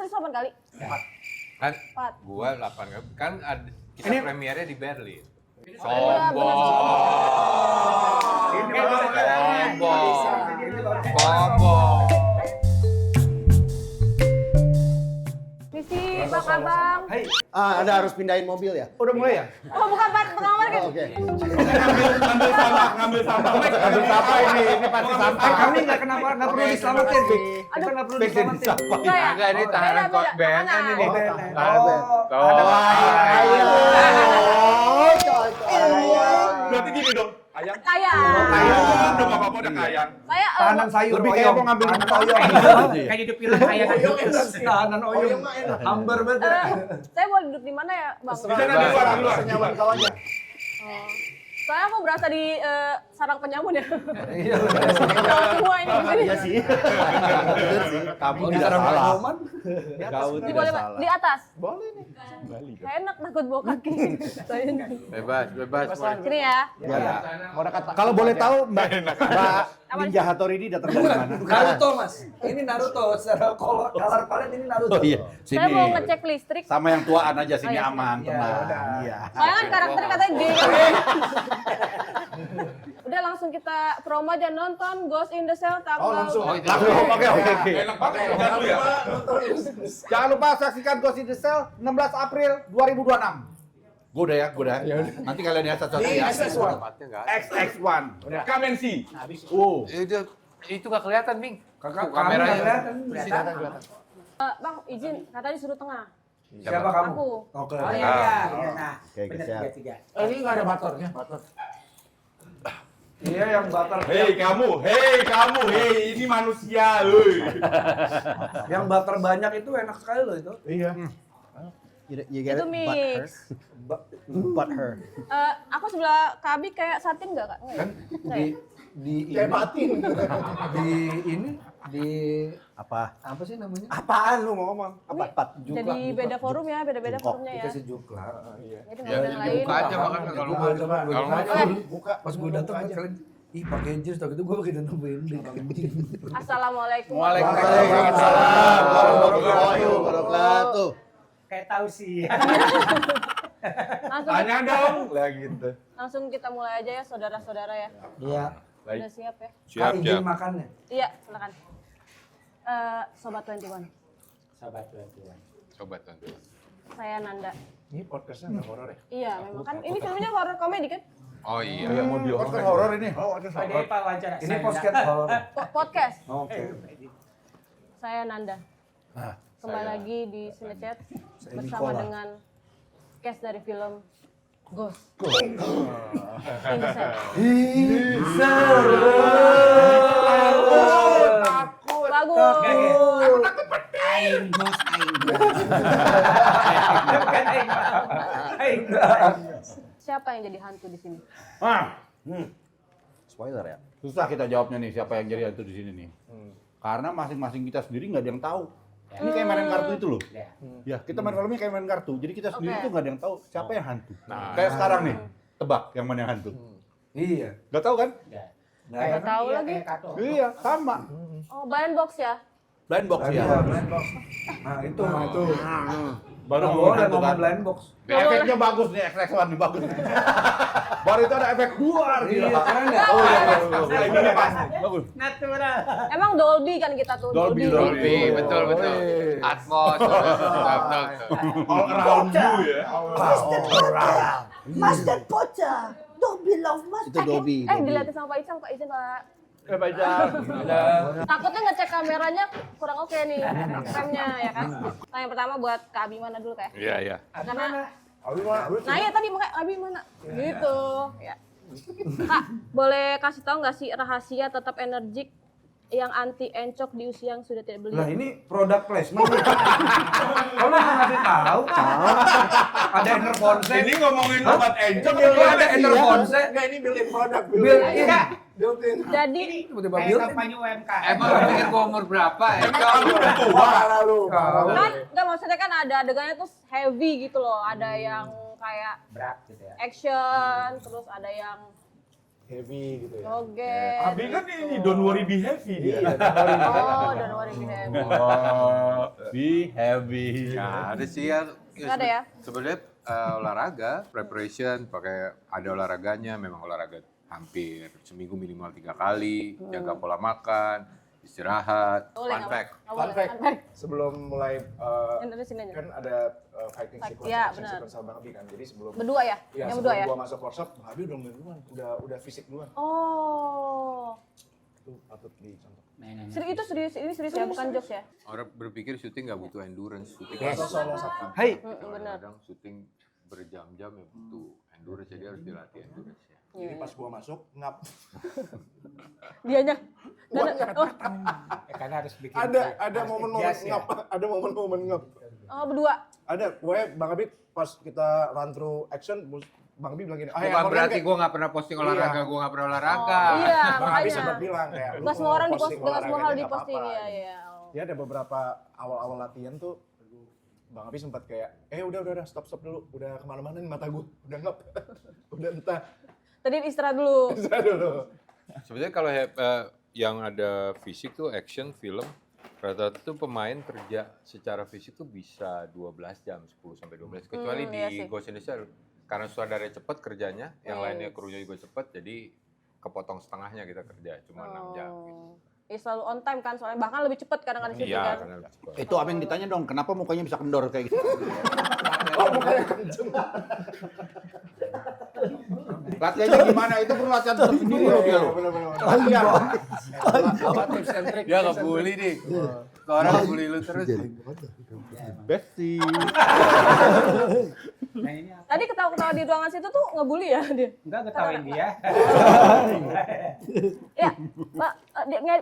itu 8 kali? Kan 4. gua 8 kali. Kan kita Ini- premiernya di Berlin. Iya, Sombong. Sombong. Misi Bang Abang. Hai, Anda harus pindahin mobil ya? udah mulai ya? Oh, bukan pengawal kan? Oke. Ngambil sampah ini pasti sampah. Kami nggak perlu diselamatin, Bik. Kita nggak perlu diselamatin. Enggak ya? Enggak, ini tahanan Beda, beda. BNN Mana? ini. Ada Berarti gini dong, ayam. Kaya. Ayam dong, apa-apa udah kayang. Saya tahanan sayur. Lebih kayak mau ngambil tahanan tahu. oyong. Kayak di film kayak Tahanan oyong. Hambar banget. saya boleh duduk di mana ya, Bang? Di sana di luar, di luar. Senyaman kau aja. Oh. Soalnya aku berasa di sarang penyamun ya. Iya. Kau semua ini di sini. Iya sih. Kamu Kalau tidak sarang salah. penyamun, Kamu Di tidak boleh salah. di atas. Boleh nih. Gak enak takut bawa kaki. Saya Bebas. sini ya. Kalau boleh tahu Mbak Ninja Hattori ini datang dari mana? Naruto, Mas. Ini Naruto secara color palette ini Naruto. Oh iya, Saya mau ngecek listrik. sama yang tuaan aja sini Oh, iya. aman, Iya, tenang. udah. Iya. Soalnya kan karakter katanya gay. Udah langsung kita promo aja nonton Ghost in the Shell tanggal. Langsung. Oh, itu. Oke. Enak banget kalau ya. Jangan lupa saksikan Ghost in the Shell 16 April 2026. Gue udah ya. Nanti kalian lihat satu-satu ya. Tempatnya nggak ada. XX1. Kamensi. Itu nggak kelihatan, Ming. Kakak Kameranya. kelihatan. Bang, izin katanya disuruh tengah. Siapa kamu? Aku. Oke. Oh iya, iya. Nah, Oke, bener, siap. 3-3. Ini nggak ada motornya. Iya yang batal. Hei kamu, ini manusia, Yang batal banyak itu enak sekali loh itu. Iya. You get Itu it? mie. But her. Aku sebelah Kabi kayak satin nggak kak? Nggak ya? Di Kayak batin. di Apa? apa sih namanya? Apaan lu mau ngomong? Ini Pat. Jadi beda forum ya, beda-beda forumnya ya. Dikasih juklar. Jadi Ya, nggak ada yang lain. dibuka aja makanya kalau Coba, coba, kalau coba. nggak Buka. Pas gue datang kan kalian ih pakai jeans tapi itu gue pakai danau bending. Assalamualaikum. Waalaikumsalam warahmatullahi wabarakatuh. Kayak tahu sih. Langsung, Tanya dong. Lah gitu. langsung kita mulai aja ya saudara-saudara ya. Iya. Udah siap ya? Siap, Izin siap. makannya. Iya, silakan. Sobat 21. Sahabat tuan. Coba tonton. Saya Nanda. Ini podcastnya nggak horor ya? Iya, memang kan ini filmnya horror komedi kan? Oh iya. Podcast horor ini. Ini Pak wawancara. Ini podcast horor. Podcast. Oke. Saya Nanda. Kembali lagi di Cinechat Saya bersama Nicola. dengan cast dari film Ghost. In the Shell. Bagus. Aing bos. Siapa yang jadi hantu di sini? Spoiler ya. Susah kita jawabnya nih siapa yang jadi hantu di sini nih. Karena masing-masing kita sendiri nggak ada yang tahu. Ini kayak mainan kartu itu loh. Ya. Ya, kita main filmnya kayak main kartu. Jadi kita sendiri Oke. tuh nggak ada yang tahu siapa yang hantu. Nah. Kayak sekarang nih, tebak yang mana yang hantu. Iya. Nggak tahu kan? Nggak tahu lagi. Iya, sama. Oh, blind box ya? Blind box ya. Blind box. Nah, itu. Baru Nggak ngomong boleh hantu ngomong kan. blind box. Efeknya bagus nih, XX1 nih bagus. Baru itu ada efek luar Iya, gila. keren ya? Oh iya, ini pas. Bagus. Natural. Emang Dolby kan kita tuh. Dolby. Dolby, betul. Atmos, betul. All around you ya. Master Pocha, Dobby Love Master. Itu Dolby. Dilihatin sama Pak Icang, Pak izin Pak. Pak Ijam. Takutnya ngecek kameranya kurang oke nih, frame-nya ya kan. Nah yang pertama buat Kak Abi mana dulu kayak. Iya. Karena, nah iya tadi makanya Abi mana, gitu. Ya. Kak, boleh kasih tahu nggak sih rahasia tetap energik yang anti encok di usia yang sudah tidak Lah belia? ini product placement. Kamu mau ngasih tahu? Ada Enerfonse. Ini ngomongin obat encok Ini ada gimana sih? Enerfonse. Enggak, ini built-in produk. Built-in. Jadi Tiba-tiba Kayak built-in. kampanye UMKM. Emang lu pikir gua umur berapa ya? Emang kamu udah tua? kan nggak maksudnya kan ada adegannya tuh heavy gitu loh, ada yang kayak Berat gitu ya. action, terus ada yang heavy gitu ya. Joget. Abi kan ini don't worry be heavy dia. Oh, don't worry be heavy. Oh, be heavy. Nah, ada sih ya. Nggak ada ya? Sebenarnya olahraga, preparation, pakai ada olahraganya, memang olahraga hampir seminggu minimal 3 kali, jaga pola makan, istirahat, Boleh, fun nggak fact. apa-apa. Fun fact. Fun fact. Sebelum mulai Yang dari sini aja. kan ada fighting Fight, sequence, iya, action benar. sequence sama Bang Abi kan. Jadi sebelum Berdua ya? Iya, Yang berdua sebelum ya? gua masuk workshop, Bang Abi udah mulai duluan, udah fisik duluan. Oh. Itu patut dicontoh. Itu serius, ini serius ya, bukan jokes ya? Orang berpikir syuting nggak butuh endurance, syuting Solo satpam. Hai. Benar. kadang syuting berjam-jam ya butuh endurance, jadi harus dilatih endurance ya. Jadi pas gua masuk ngap. Dianya. Oh, Karena harus bikin. Ada momen-momen bias ya. ngap, ada momen-momen ngap. oh, berdua. Ada, gue Bang Abi pas kita run through action, Bang Abi bilang gini, Bukan yang berarti kayak- gue nggak pernah posting olahraga, Iya. gue nggak pernah olahraga. Oh, iya, Bang Abi makanya. sempat bilang kayak, lu Nggak semua orang posting diposting, nggak semua hal olahraganya nggak diposting. apa-apa. Iya, iya. Oh. Ya ada beberapa awal-awal latihan tuh, Bang Abi sempat kayak, udah, stop dulu, udah kemana-mana nih mata gue, udah ngap, udah entah, Tadi istirahat dulu. bisa dulu. Sebenarnya kalau yang ada fisik tuh action film, rata-rata tuh pemain kerja secara fisik tuh bisa 12 jam, 10 sampai 12. Kecuali iya di sih. Ghost in the Shell, karena sutradaranya cepat kerjanya, yang lainnya krunya juga cepat, jadi kepotong setengahnya kita kerja, cuma 6 jam. Oh. Ya selalu on time kan, soalnya bahkan lebih cepat kadang-kadang syuting Iya, kan. karena lebih cepat. Itu Ameng ditanya dong, kenapa mukanya bisa kendor kayak gitu? Latihannya gimana? Itu perlu latihan tersendiri loh dia loh. Latihan. Tips and trick. Dia ngebully nih. Orang ngebully lu terus. Besti. Nah ini apa? Tadi ketawa-ketawa di ruangan situ tuh ngebully ya dia? Enggak ketawain dia. Ya, Pak,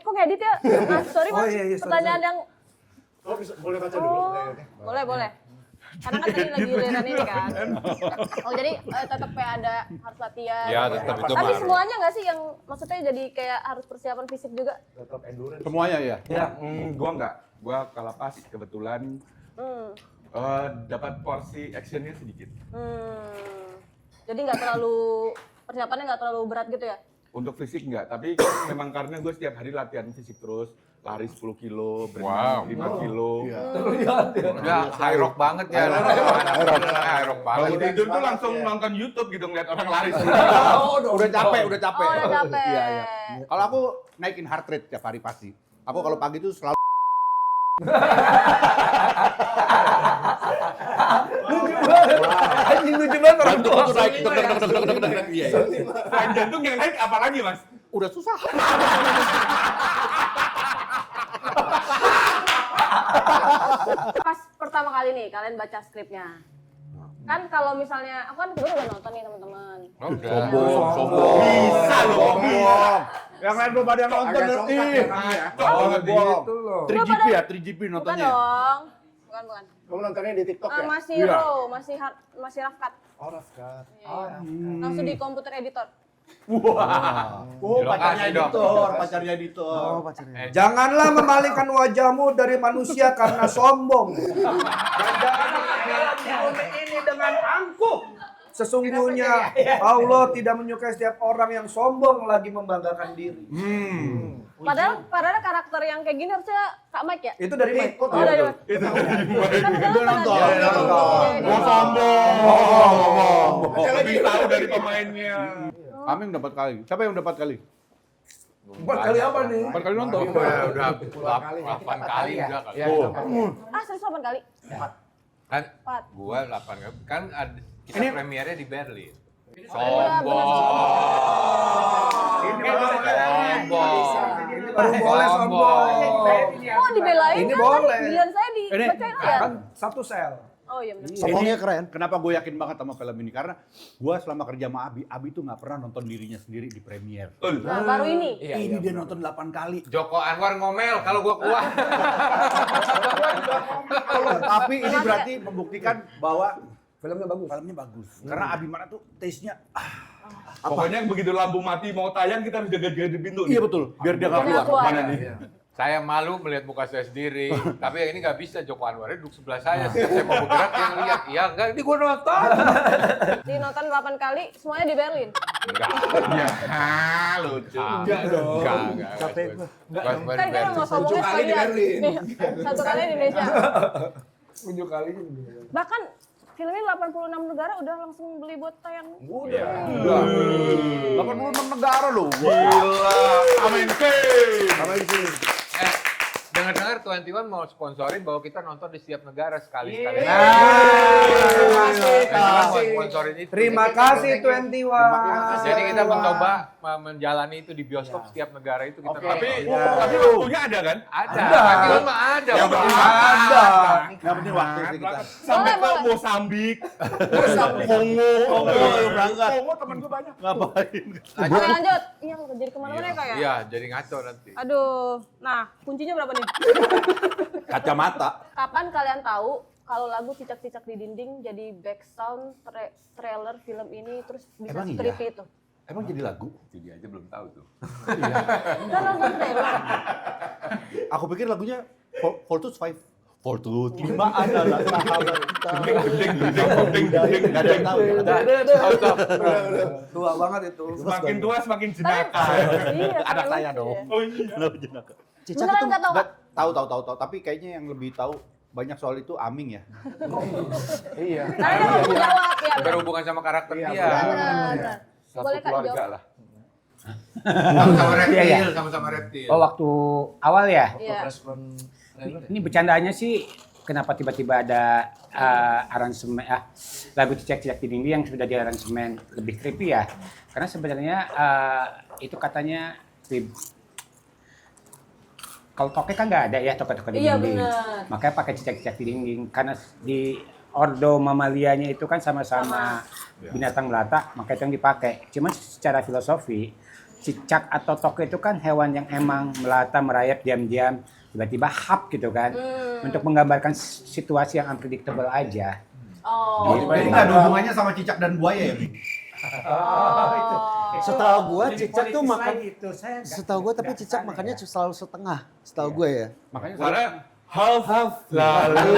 kok ngedit ya? Nah, sorry Mas, iya, sorry, pertanyaan yang... Oh, bisa, boleh baca dulu. Oh, boleh. Karena kan tadi lagi giliran ini kan. Oh, jadi tetap kayak ada harus latihan. Ya, tetap itu Tapi harus. semuanya nggak sih yang maksudnya jadi kayak harus persiapan fisik juga? Tetap endurance. Semuanya ya. Ya, gua enggak. Gua kalapas kebetulan Hmm. dapat porsi actionnya sedikit. Jadi nggak terlalu persiapannya nggak terlalu berat gitu ya? Untuk fisik enggak, tapi kan memang karena gue setiap hari latihan fisik terus, lari 10 kilo, berenang 5 kilo. Udah high rock banget ya. High rock banget. Bangun tidur tuh langsung nonton YouTube gitu ngeliat orang lari. Udah capek, udah capek. Oh, udah capek. Iya, iya. Kalau aku naikin heart rate tiap hari pasti. Aku kalau pagi tuh selalu Anjing lucu banget orang tua. Iya, iya. Selain jantung yang naik apa lagi mas? Udah susah. Pas pertama kali nih kalian baca skripnya. Kan kalau misalnya, aku kan kebetulan udah nonton nih teman-teman. Oh, udah. Sombong. Bisa loh, Sombong. Yang lain belum ada yang nonton. Agak songkat Ih. ya namanya. Sombong. Gitu loh. 3GP ya, 3GP Bukan nontonnya. dong. Bukan. Kamu nontonnya di TikTok ya? Masih Iya. raw, masih rough cut. Oh, Rafkat. Iya. Langsung di komputer editor. Oh, pacarnya Lokasi dong. editor, pacarnya editor. Janganlah memalingkan wajahmu dari manusia karena sombong. Dan janganlah menjalani bumi ini dengan angkuh. Sesungguhnya Allah tidak menyukai setiap orang yang sombong lagi membanggakan diri. Padahal karakter yang kayak gini harusnya Kak Mike ya? Itu dari Mike. Oh, dari Mike. Kan Udah nonton. Iya, Gua sombong. Lebih tahu dari pemainnya. Ameng dapat kali. Siapa yang dapat kali? 4 kali apa nih? 4 kali nonton. Udah 8 kali udah kali. Ah, 108 kali. Kan 4. gua 8 kali. Kan kita premiernya di Berlin. Iya, Sombong. Ini Sombong. baru boleh sombong. Oh, dibelain Ini kan? boleh. Giliran saya dibacain ya? Kan satu sel. Oh iya benar. Sombongnya keren. Kenapa gue yakin banget sama film ini? Karena gue selama kerja sama Abi tuh nggak pernah nonton dirinya sendiri di premier. Nah, baru ini. Ini dia nonton 8 kali. Joko Anwar ngomel kalau gua kuat. Tapi ini berarti membuktikan bahwa Filmnya bagus. filmnya bagus. Karena Abi mana tuh taste-nya Pokoknya begitu lampu mati mau tayang kita harus jaga-jaga di pintu. iya betul. Biar dia nggak Biar nggak keluar. keluar. Mana nih? Saya malu melihat muka saya sendiri. Tapi yang ini nggak bisa. Joko Anwarnya duduk sebelah saya. Setiap saya mau bergerak, dia ngeliat. Iya, enggak. Ini gua nonton. Di nonton 8 kali, semuanya di Berlin. Enggak. Ya, lucu. Enggak dong. Enggak. Capek gua. Kan kita mau sombongnya kali di sekalian. Berlin. Nih, satu kali di Indonesia. 7 kali. Bahkan filmnya 86 negara udah langsung beli buat tayang. Udah. 86 negara loh. Gila. Amin sih. Dengar-dengar 21 mau sponsorin bahwa kita nonton di setiap negara sekali-sekali. Sponsorin itu. Terima kasih 21. Jadi kita mencoba menjalani itu di bioskop setiap negara itu kita nonton. Tapi waktunya ada kan? Ada. Tapi mah ada. Yang penting Ada. Yang penting waktu sih kita. Sampai ke Boleh. Mozambik, Kongo berangkat. Kongo temen gue banyak. Ngapain? Oke lanjut. Iya jadi kemana-mana ya kayak. Iya, jadi ngaco nanti. Aduh, nah kuncinya berapa nih? Kacamata. Kapan kalian tahu kalau lagu Cicak-Cicak di Dinding jadi background trailer film ini terus bisa Emang iya? creepy itu? Emang jadi lagu? Itu dia aja belum tahu tuh. Kan nonton trailer. Aku pikir lagunya Voltus 5. Voltus 5 adalah sahabat kita. Gak ada yang tahu. Tua banget itu. Semakin tua semakin jenaka. Iya, Anak lucu saya ya. dong. Oh iya. Kenapa jenaka? Cicak Beneran itu nggak tahu, Kak? tahu. Tapi kayaknya yang lebih tahu banyak soal itu Aming ya. Iya. Karena dia nggak bisa jawab ya. Berhubungan sama karakter Iya, dia. Benar. Satu Boleh Kak keluarga jawab? lah. Sama-sama reptil, Iya, sama-sama reptil. Oh waktu awal ya? Iya. Ini bercandaannya sih kenapa tiba-tiba ada aransemen lagu Cicak-Cicak di Dinding yang sudah di aransemen lebih creepy ya. Karena sebenarnya itu katanya kalau toke kan nggak ada ya toke-toke di Iya, dinding. benar. Makanya pakai cicak-cicak di dinding karena di ordo mamalianya itu kan sama-sama binatang melata, maka itu yang dipakai. Cuman secara filosofi cicak atau toke itu kan hewan yang emang melata merayap diam-diam tiba-tiba hap gitu kan untuk menggambarkan situasi yang unpredictable aja. Oh. Jadi nggak ada hubungannya sama cicak dan buaya ya? Setahu gua cicak tuh makan. Itu saya Setahu gua tapi cicak makannya selalu setengah. Setahu gua ya. Makanya Karena half lalu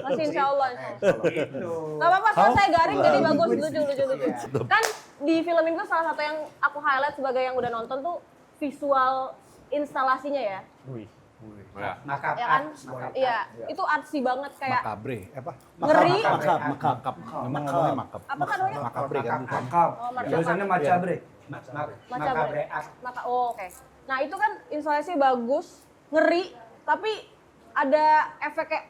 Masih insya Allah. Gak apa-apa, soalnya saya garing jadi bagus, lucu. Kan di film itu salah satu yang aku highlight sebagai yang udah nonton tuh visual instalasinya ya. makap Ya kan? Iya, itu artsy banget kayak makabre apa? ngeri. Makap. Memang ngomongnya makap. Apa kan namanya? Makabre kan. Makap. Oh, martabak. Tulisannya macabre. makabre Oh, oke. Nah, itu kan instalasi bagus, ngeri, tapi ada efek kayak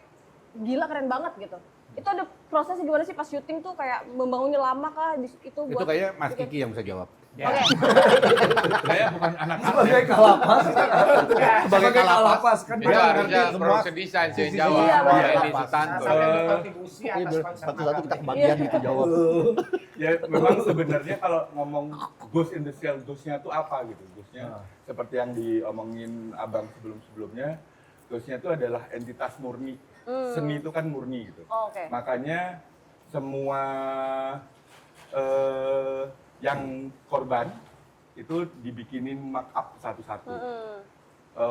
gila keren banget gitu. Itu ada prosesnya gimana sih pas syuting tuh kayak membangunnya lama kah itu Itu buat kayaknya Mas bikin- Kiki yang bisa jawab. Oke. saya bukan anak Sebagai kalapas. Sebagai kalapas kan Itu dia harusnya semua produksi desain sih yang jawab. Iya, Pak betul. Edi Sutanto. kontribusi atas konsep Satu-satu kita kebagian gitu jawab. Ya memang sebenarnya kalau ngomong ghost in the shell, ghostnya itu apa gitu? Ghostnya seperti yang diomongin abang sebelum-sebelumnya, ghostnya itu adalah entitas murni. Seni itu kan murni gitu. Oh, oke. Makanya semua yang korban itu dibikinin mark up satu-satu.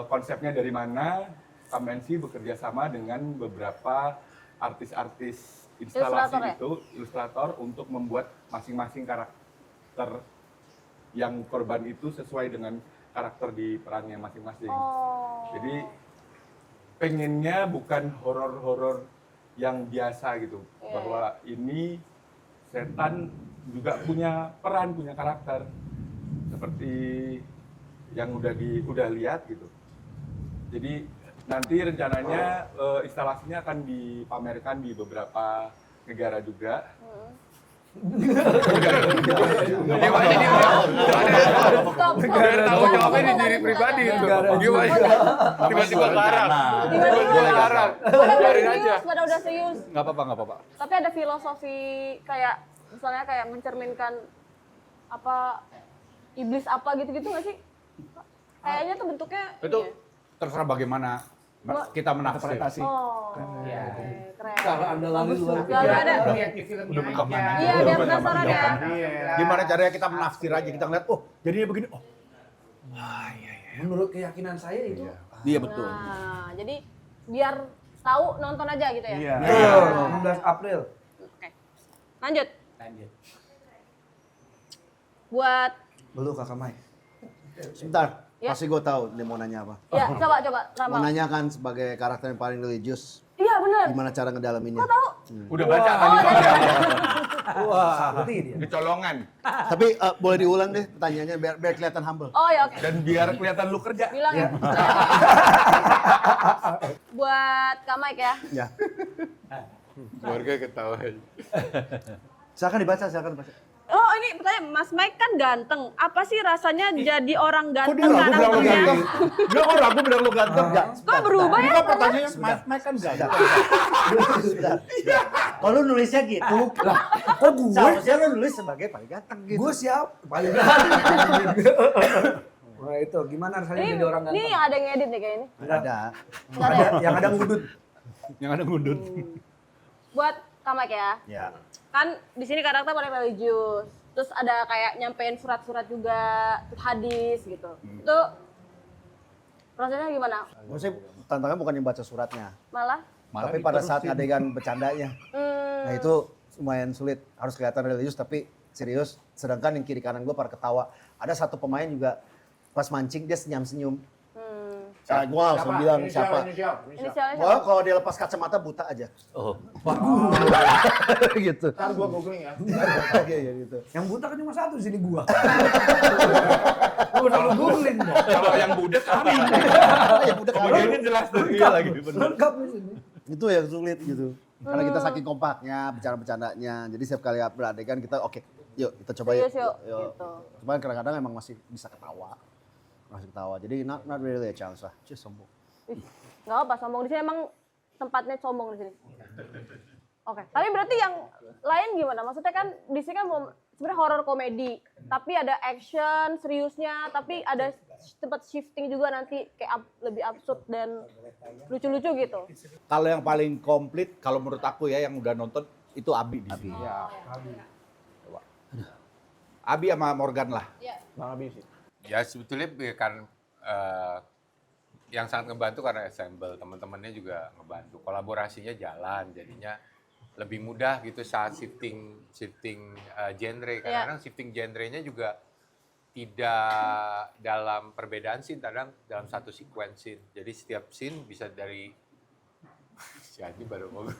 Konsepnya dari mana? Kamensi bekerja sama dengan beberapa artis-artis instalasi Ilustrator ya? itu, ilustrator untuk membuat masing-masing karakter yang korban itu sesuai dengan karakter di perannya masing-masing. Oh. Jadi pengennya bukan horor-horor yang biasa gitu, Iya, bahwa ini setan juga punya peran, punya karakter seperti yang udah lihat gitu. Jadi nanti rencananya instalasinya akan dipamerkan di beberapa negara juga. Stop. Biar tahu jawabnya di diri pribadi itu. Gimana? Tiba-tiba larang. Tiba-tiba larang. Pada udah serius. Nggak apa-apa. Tapi ada filosofi kayak misalnya kayak mencerminkan apa iblis apa gitu-gitu nggak sih? Kayaknya tuh bentuknya Itu ini ya. terserah bagaimana kita menafsir. Oh, Iya. keren. Cara Anda lari luar Gak ada. lihat di filmnya Udah buka mana? Iya, biar penasaran ya. Gimana caranya kita menafsir aja, kita ngeliat, oh jadinya begini, oh Menurut keyakinan saya itu iya betul. Nah, jadi biar tahu nonton aja gitu ya. Iya. Betul, 16 April. Oke. Lanjut. Lanjut. Buat Belum Kakak Mai. Sebentar, Ya. pasti gue tahu dia mau nanya apa. ya coba Mau ramal. nanya kan sebagai karakter yang paling religius, Iya benar. gimana cara ngedalaminnya. Kok tahu? Udah baca tadi soalnya. Wah, seperti dia. Kecolongan. Tapi boleh diulang deh pertanyaannya biar kelihatan humble. Oh ya oke. Dan biar kelihatan lu kerja. Bilang ya. Buat Kak Mike ya. Ya, Keluarga ketawa. silakan dibaca. Oh ini pertanyaan Mas Mike kan ganteng. Apa sih rasanya jadi orang Kok ganteng dia ragu bilang lu karakternya? ganteng? Dia kok ragu bilang lu ganteng? Kok berubah ya? Bukan pertanyaannya, Mas Mike kan ganteng. Sebentar. Kalau lu nulisnya gitu, Kok gue? seharusnya lu nulis sebagai paling ganteng gitu. Gue siap. Paling Wah itu gimana rasanya Ini, jadi orang ini ganteng? yang ada yang ngedit nih kayak ini. Nggak ada. Nggak ada ya? Yang ada ngudut. Yang ada ngundut. Buat Kak Mike ya. Ya. Kan di sini karakter paling religius. Terus ada kayak nyampein surat-surat juga, hadis gitu. Itu prosesnya gimana? Maksudnya tantangan bukan yang baca suratnya, Malah? tapi pada saat adegan bercandanya. Nah itu lumayan sulit, harus kelihatan religius tapi serius. Sedangkan yang kiri kanan gue pada ketawa. Ada satu pemain juga pas mancing dia senyum-senyum. Nah, gue langsung bilang siapa. Inisialnya siapa? Wah kalau dia lepas kacamata buta aja. Oh. gitu. Ntar gua googling ya. Iya gitu. Yang buta kan cuma satu di sini gua. Gua udah lu googling dong. Kalau yang budak apa? Ya udah Kemudiannya jelas tuh. Iya lagi. Lengkap di sini. itu yang sulit gitu. Karena kita saking kompaknya, bercanda-bercandanya. Jadi setiap kali beradegan kita oke, yuk kita coba Serius yuk, gitu. Cuman kadang-kadang emang masih bisa ketawa. Masih ketawa. Jadi not really a challenge lah. Just sombong. Ih, nggak apa sombong di sini emang tempatnya sombong di sini. Oke, tapi berarti yang lain gimana? Maksudnya kan di sini kan sebenarnya horror komedi, tapi ada action seriusnya, tapi ada tempat shifting juga nanti kayak lebih absurd dan lucu-lucu gitu. Kalau yang paling komplit, kalau menurut aku ya yang udah nonton itu Abi di sini. Coba. Abi sama Morgan lah. Bang Abi sih. Ya sebetulnya kan yang sangat ngebantu karena ensemble, teman-temannya juga ngebantu, kolaborasinya jalan, jadinya lebih mudah gitu saat shifting genre. Kadang-kadang shifting genrenya juga tidak dalam perbedaan scene, kadang dalam satu sequence scene. Jadi setiap scene bisa dari si Adi baru ngobrol.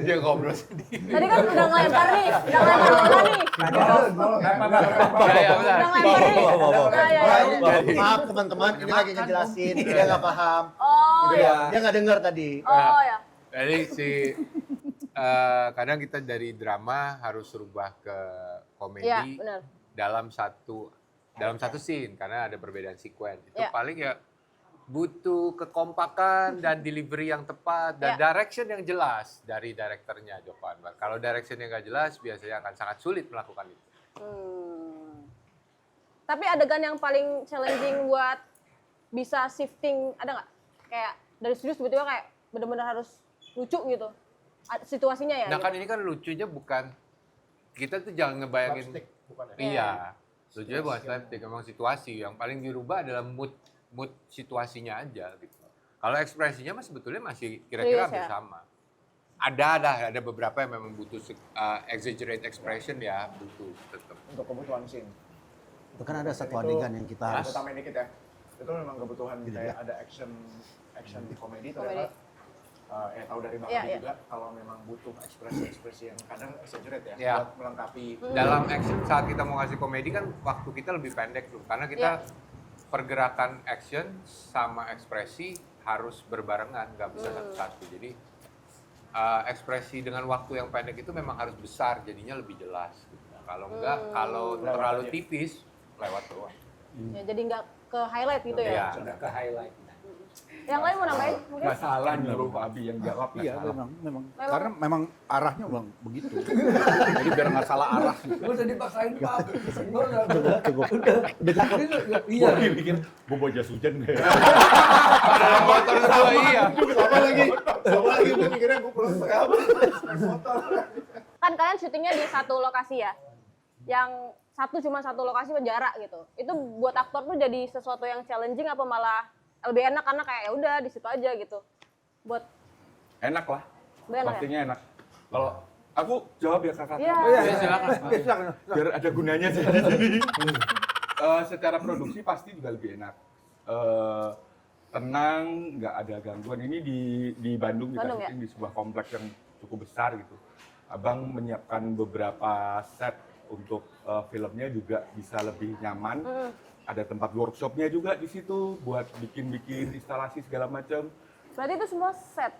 Dia ngobrol sendiri. Tadi kan udah ngelempar nih, udah ngelempar bola nih. Ya, benar. Udah ngelempar nih. Ya. Maaf teman-teman, ini lagi ngejelasin. Dia nggak paham. Oh ya. Dia nggak dengar tadi. Oh ya. Jadi kadang kita dari drama harus rubah ke komedi Iya, benar. dalam satu scene karena ada perbedaan sequence. Itu Iya. paling ya butuh kekompakan dan delivery yang tepat dan Iya. direction yang jelas dari direkturnya Joko Anwar. Kalau direction yang nggak jelas biasanya akan sangat sulit melakukan itu. Tapi adegan yang paling challenging buat bisa shifting ada nggak? Kayak dari serius tiba-tiba kayak benar-benar harus lucu gitu. Situasinya ya. Nah gitu. kan ini kan lucunya bukan, kita tuh jangan ngebayangin, iya, lucunya bukan slapstick, memang situasi. Yang paling dirubah adalah mood situasinya aja gitu. Kalau ekspresinya mah sebetulnya masih kira-kira Serius ya? hampir sama. Ada beberapa yang memang butuh exaggerate expression ya, butuh tetap. Untuk kebutuhan scene. Itu kan ada satu adegan yang kita harus. Aku tambahin dikit ya. Itu memang kebutuhan kayak ada action di komedi ternyata. Tahu dari Bang Iya, Adi iya. juga kalau memang butuh ekspresi yang kadang exaggerate ya, Iya. buat melengkapi. Dalam action saat kita mau ngasih komedi kan waktu kita lebih pendek tuh, karena kita pergerakan action sama ekspresi harus berbarengan, nggak bisa satu-satu. Jadi ekspresi dengan waktu yang pendek itu memang harus besar, jadinya lebih jelas. Gitu. Kalau enggak, kalau terlalu tipis, lewat doang. Ya, jadi nggak ke highlight gitu ya. Iya. Sudah ke highlight. Yang lain mau nambahin mungkin? Nggak salah nyuruh Pak Abi yang jawab. nggak Iya, salah. memang. Karena memang arahnya memang begitu. Jadi biar nggak salah arah. Gua udah dipaksain Pak. Senggol enggak? Iya. Gue pikir gue bawa jas hujan deh. Dalam motor semua iya. Sama lagi gue mikirnya gue pulang pakai apa? Naik motor. Kan kalian syutingnya di satu lokasi ya. Yang cuma satu lokasi penjara gitu. Itu buat aktor tuh jadi sesuatu yang challenging apa malah lebih enak karena kayak ya udah di situ aja gitu. Buat Enak lah, Enak ya? pastinya enak. Kalau aku jawab ya kakak, Iya. Ya, silakan. biar ada gunanya sih di sini. Secara produksi pasti juga lebih enak. Tenang, nggak ada gangguan. Ini di Bandung kita Bandung, ya? syuting di sebuah kompleks yang cukup besar gitu. Abang menyiapkan beberapa set untuk filmnya juga bisa lebih nyaman. Ada tempat workshopnya juga di situ buat bikin instalasi segala macam. Berarti itu semua set.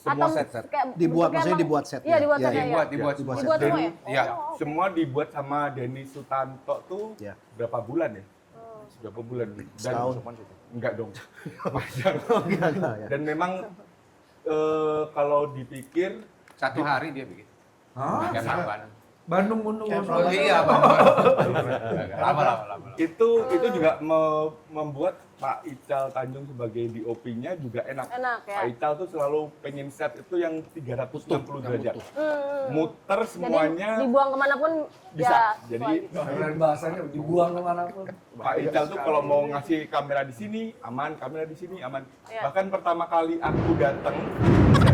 Semua Atau set. kayak Dibuat, bentuknya maksudnya emang- dibuat setnya. Iya, dibuat Iya, setnya. Dibuat, ya. dibuat. Dibuat Dibuat semua ya? Iya. Semua dibuat sama Denny Sutanto tuh Ya. berapa bulan ya? Berapa bulan? Setahun. Enggak dong. Panjang. ya. Dan memang kalau dipikir 1 hari dia bikin. Pakai Bandung. Bandung mundur. Oh iya, Bandung. Lama. itu juga membuat Pak Ical Tanjung sebagai DOP-nya juga enak. Enak ya. Pak Ical tuh selalu pengen set itu yang 360 derajat. Hmm. Muter semuanya Jadi dibuang kemanapun bisa. ya. Jadi Keren bahasanya dibuang kemanapun. Pak Ical tuh kalau mau ngasih kamera di sini aman, kamera di sini aman. Iya. Bahkan pertama kali aku datang,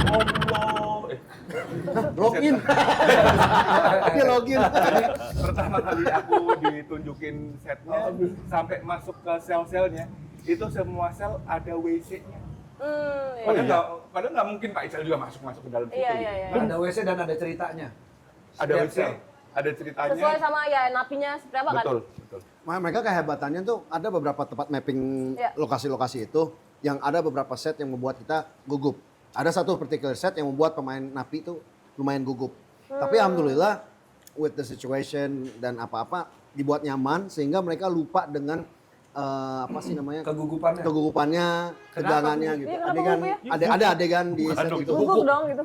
Allah, Login. Dia login. pertama kali aku ditunjukin setnya sampai masuk ke sel-selnya, itu semua sel ada WC-nya. Iya. Padahal nggak mungkin Pak Ical juga masuk ke dalam situ. Iya, gitu. iya, iya. Ada WC dan ada ceritanya. Ada Setiap WC, sel. ada ceritanya. Sesuai sama ya napinya seperti apa kan? Betul. Mereka kehebatannya tuh ada beberapa tempat mapping Iya. lokasi-lokasi itu yang ada beberapa set yang membuat kita gugup. Ada satu particular set yang membuat pemain napi itu lumayan gugup. Tapi alhamdulillah with the situation dan apa-apa dibuat nyaman sehingga mereka lupa dengan apa sih namanya Kegugupannya. kegugupannya, tegangannya gitu. Iya, kenapa Adegan gugup ya? ada adegan di set itu. Gugup dong gitu.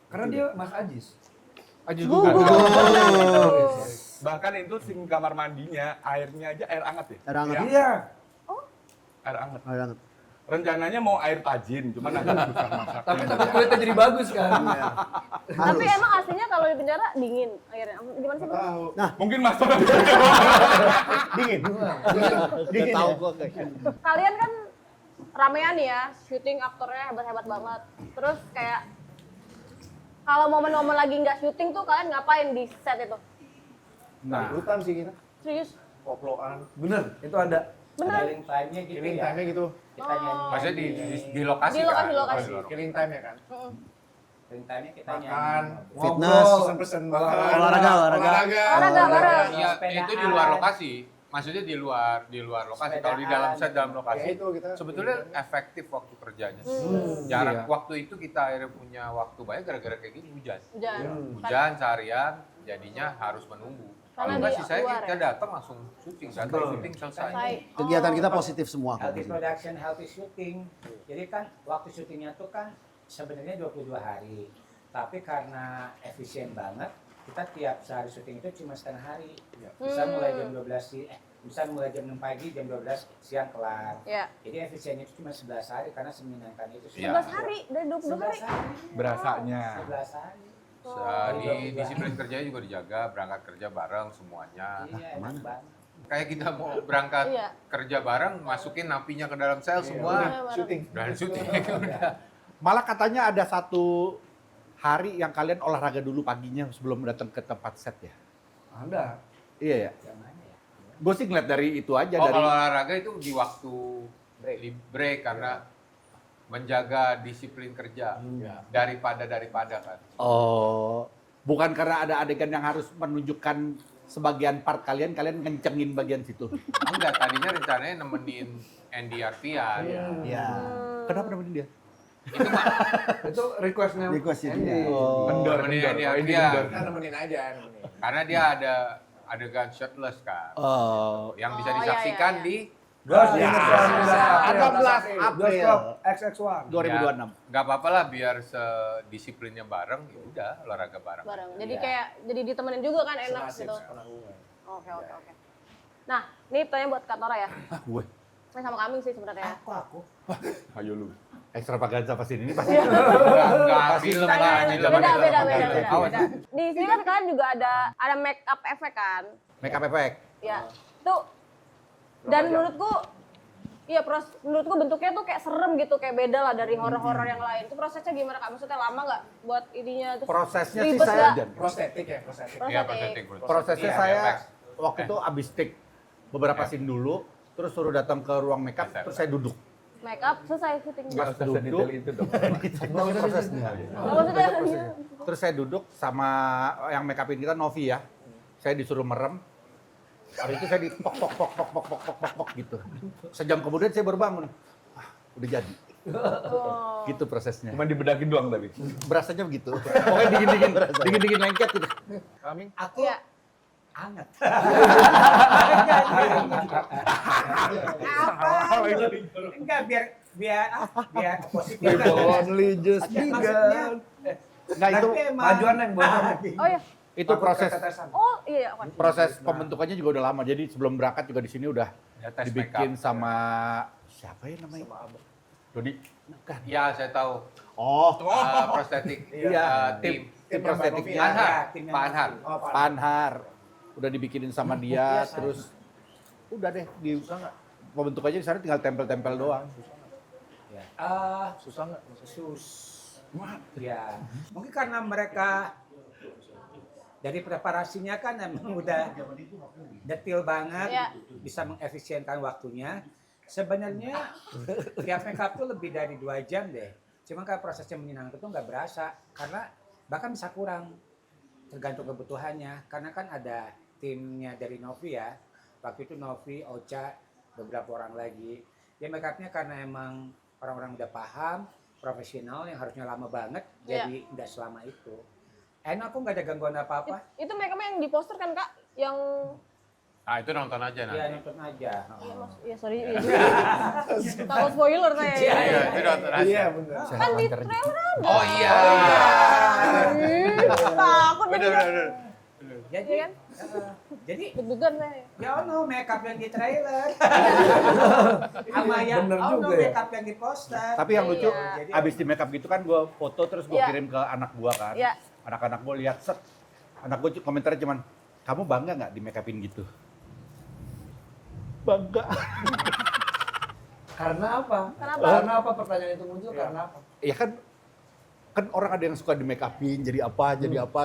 Karena dia Mas Ajis. Gugup. Bahkan itu sing kamar mandinya airnya aja air hangat ya. Air hangat. Iya. Air hangat. Air hangat. Rencananya mau air tajin, cuman agak susah masak. Tapi kulitnya jadi bagus kan. Tapi emang aslinya kalau di penjara dingin akhirnya. Gimana sih? Bang? Mungkin masuk. Dingin. Dingin tahu ya? gua kayak. Kalian kan ramean ya, syuting aktornya hebat-hebat banget. Terus kayak kalau momen-momen lagi nggak syuting tuh kalian ngapain di set itu? Nah, hutan sih kita. Serius? Koploan. Bener, itu ada. Bener? Killing time-nya gitu Killing ya. time-nya gitu. Kita nyanyi. Maksudnya di lokasi Di kan? lokasi-lokasi. Oh, di Killing time ya kan. Killing time-nya kita Makan, nyanyi. Fitness. ngobrol, pesen-pesen makan. Olahraga. Olahraga bareng. Iya, Sepedaan. itu di luar lokasi. Maksudnya di luar lokasi. Kalau di dalam set dalam Ya lokasi, itu kita. sebetulnya efektif waktu kerjanya. Hmm. Jarak Iya. waktu itu kita akhirnya punya waktu banyak gara-gara kayak gini hujan. Hujan. Hujan seharian, jadinya harus menunggu. Karena Kalau nggak di sih saya luar kita ya? datang langsung syuting, datang syuting selesai. Selesai. Kegiatan kita Oh. positif semua. Healthy production, healthy shooting. Jadi kan waktu syutingnya tuh kan sebenarnya 22 hari. Tapi karena efisien banget, kita tiap sehari syuting itu cuma setengah hari. Bisa mulai jam 12 bisa mulai jam 6 pagi, jam 12 siang kelar. Iya. Jadi efisiennya itu cuma 11 hari karena semenyenangkan itu. Iya. 11 hari dari 22 hari. 11 hari. Berasanya. 11 hari. Di disiplin kerjanya juga dijaga, berangkat kerja bareng semuanya. Iya, enak banget. Kayak kita mau berangkat Iya. kerja bareng, masukin napinya ke dalam sel semua. Bareng. Syuting. Dan syuting udah. Malah katanya ada satu hari yang kalian olahraga dulu paginya sebelum datang ke tempat set ya. Ada. Iya ya. Yang mana ya? Gue sih ngeliat dari itu aja Oh, dari kalau olahraga itu di waktu break karena menjaga disiplin kerja daripada kan. Oh, bukan karena ada adegan yang harus menunjukkan sebagian part kalian kencengin bagian situ. Enggak, tadinya rencananya nemenin Andy Arfian. Iya. Kenapa namanya dia? Itu requestnya. Requestnya Andy. dia. Kendor, Nemenin Andy kendor. Ini Arfian. kendor. Kita nemenin aja, nemenin. Karena dia ada adegan shirtless kan. Oh, Yang bisa Oh, iya, disaksikan iya, iya. di Gas, Ya. 18 April. XX1. 2026. Nggak apa-apa lah biar sedisiplinnya bareng, ya udah olahraga bareng. Bareng. Jadi kayak jadi ditemenin juga kan enak Senasib gitu. sepenanggungan. Oke. Nah, ini pertanyaan buat Kak Nora ya. gue Ini sama kami sih sebenarnya. Aku. Ayo lu. ekstravaganza pas ini pasti. Enggak, film lah, film. Beda. Di sini kan kalian juga ada make up efek kan? Make up effect. Ya. Itu dan menurutku Iya, menurutku bentuknya tuh kayak serem gitu, kayak beda lah dari horor-horor yang lain. Itu prosesnya gimana Kak? Maksudnya lama nggak buat ininya? Terus Prosesnya sih ribet saya nggak? Prostetik ya, prostetik. Iya, Prostetik. prosesnya Iya, saya VFX. waktu itu abis take beberapa scene dulu, terus suruh datang ke ruang makeup, terus saya duduk. Make up selesai syutingnya. Nggak usah sedetail itu dong. Prosesnya. Oh, maksudnya Terus saya duduk sama yang make upin kita Novi ya. Saya disuruh merem. Habis itu saya di pok pok pok pok pok pok pok pok pok gitu. Sejam kemudian saya baru bangun. Ah, udah jadi. oh. Gitu prosesnya. Cuma dibedakin doang tapi. Berasanya begitu. Pokoknya dingin-dingin lengket gitu. Aku Iya. anget. Enggak biar positif. Only just Maksudnya, Nah itu tapi emang- majuan yang bodoh. Oh iya. itu proses Oh iya, Wan. proses pembentukannya juga udah lama. Jadi sebelum berangkat juga di sini udah Ya, tes dibikin makeup. sama siapa ya namanya? Dodi. Ya, saya tahu. Oh, Prostetik. Iya. Tim. tim prostetik Novi, Anhar. ya, tim yang- Pak Anhar. Oh, Pak Panhar. Udah dibikinin sama dia, Biasa. terus udah deh di pembentukannya di sana tinggal tempel-tempel doang. Susah nggak? Ya, mungkin karena mereka dari preparasinya kan emang udah detail banget, Iya. bisa mengefisienkan waktunya. Sebenarnya tiap makeup tuh lebih dari 2 jam deh. Cuma kalau prosesnya menyenangkan tuh nggak berasa, karena bahkan bisa kurang tergantung kebutuhannya. Karena kan ada timnya dari Novi ya. Waktu itu Novi, Ocha, beberapa orang lagi. Ya makeupnya karena emang orang-orang udah paham, profesional yang harusnya lama banget, Iya. jadi nggak selama itu. Enak, aku nggak ada gangguan apa-apa. Itu make upnya yang di poster kan Kak? Yang Ah, itu nonton aja nanti. Ya nonton aja. iya sorry, iya juga. Takut spoiler saya. Iya, Iya, itu nonton aja. Iya benar. Kan di trailer ada. Oh iya. Takut Bener, bener. bener. Jadi Iya kan? jadi Deg-degan saya. ya ono makeup yang di trailer. Sama yang Bener ono juga ya. makeup yang di poster. Tapi yang lucu, Iya. Jadi abis di makeup gitu kan gue foto terus gue Iya. kirim ke anak gue kan. Iya. Anak-anak gue lihat set. Anak gue komentarnya cuman, kamu bangga nggak di makeupin gitu? Bangga. Karena apa? Kenapa? Karena apa pertanyaan itu muncul? Karena apa? Ya kan orang ada yang suka di makeupin jadi apa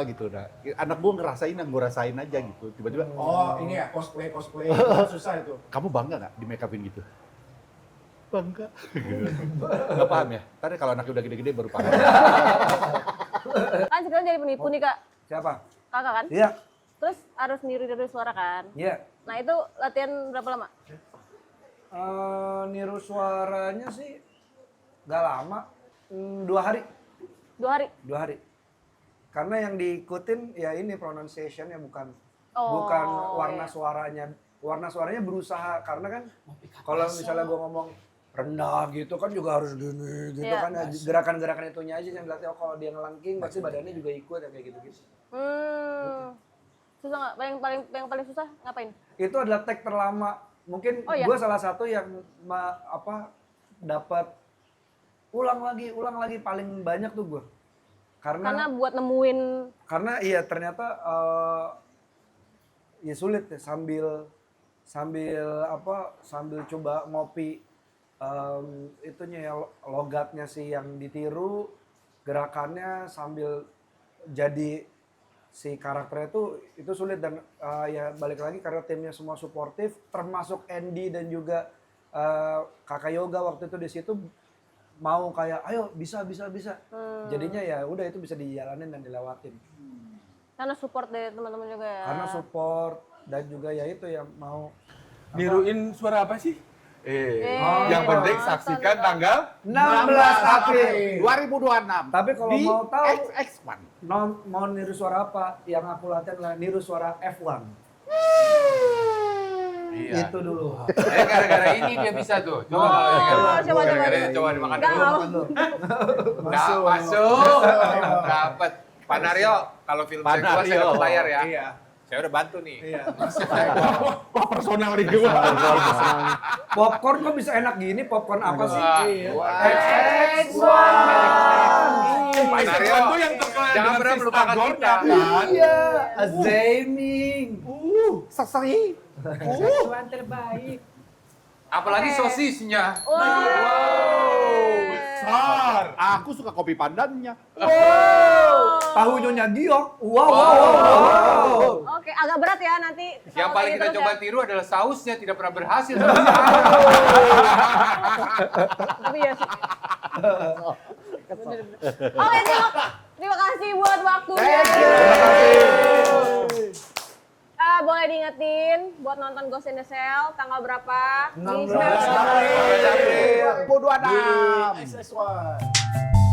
gitu. Nah, anak gue ngerasain yang gue rasain aja gitu. Tiba-tiba, Oh ini ya cosplay susah itu. kamu bangga nggak di makeupin gitu? Bangga. Gak paham ya? Tadi kalau anaknya udah gede-gede baru paham. Kan sekarang jadi penipu nih Kak. Siapa? Kakak kan? Iya. Terus harus niru suara kan? Iya. Nah itu latihan berapa lama? Niru suaranya sih gak lama. 2 hari. 2 hari? 2 hari. Karena yang diikutin ya ini pronunciation-nya bukan Oh, bukan warna iya. suaranya. Warna suaranya berusaha karena kan kalau misalnya gua ngomong rendah gitu kan juga harus gini gitu Iya. kan gerakan-gerakan itunya aja yang berarti kalau dia ngelangking pasti badannya juga ikut ya kayak gitu-gitu. Susah nggak? Yang paling susah ngapain? Itu adalah tag terlama. Mungkin Oh, iya? gua salah satu yang dapat ulang lagi paling banyak tuh gua. Karena buat nemuin Karena iya ternyata ya sulit ya sambil coba ngopi itunya ya logatnya sih yang ditiru, gerakannya sambil jadi si karakternya itu sulit dan ya balik lagi karena timnya semua suportif termasuk Andy dan juga Kakak Yoga waktu itu di situ mau kayak ayo bisa. Jadinya ya udah itu bisa dijalanin dan dilewatin. karena support dari teman-teman juga ya. Karena support dan juga ya itu yang mau Niruin suara apa sih? Yang Oh, penting saksikan nonton. tanggal 16 April. 2026. Tapi kalau di mau tahu XX1. mau niru suara apa, yang aku latihan adalah niru suara F1. Iya. Itu dulu. Gara-gara ini dia bisa tuh. Coba kalau ini kan. coba. Gara-gara ini coba dimakan Enggak, dulu. mau. Masuk. Dapat. Pak Naryo, kalau film saya keluar saya dapat bayar ya. Iya. Saya udah bantu nih. Iya. Wah personal nih gue. Popcorn kok bisa enak gini? Popcorn apa sih? Wah. X1. Pak Naryo tuh yang terkenal jangan dengan pernah si melupakan Stagor, kita. kan? Iya, Azaming. Satuan terbaik. Apalagi Oke. sosisnya. Besar. Aku suka kopi pandannya. Tahu Nyonya Giok. Wow. Oke, agak berat ya nanti. Yang kalau paling kayak kita gitu coba terus tiru adalah sausnya, tidak pernah berhasil. ya. Tapi ya sih. Oke, terima kasih buat waktunya. Boleh diingetin buat nonton Ghost in the Shell tanggal berapa? 16 Di Snapchat. April. 2026. SS1.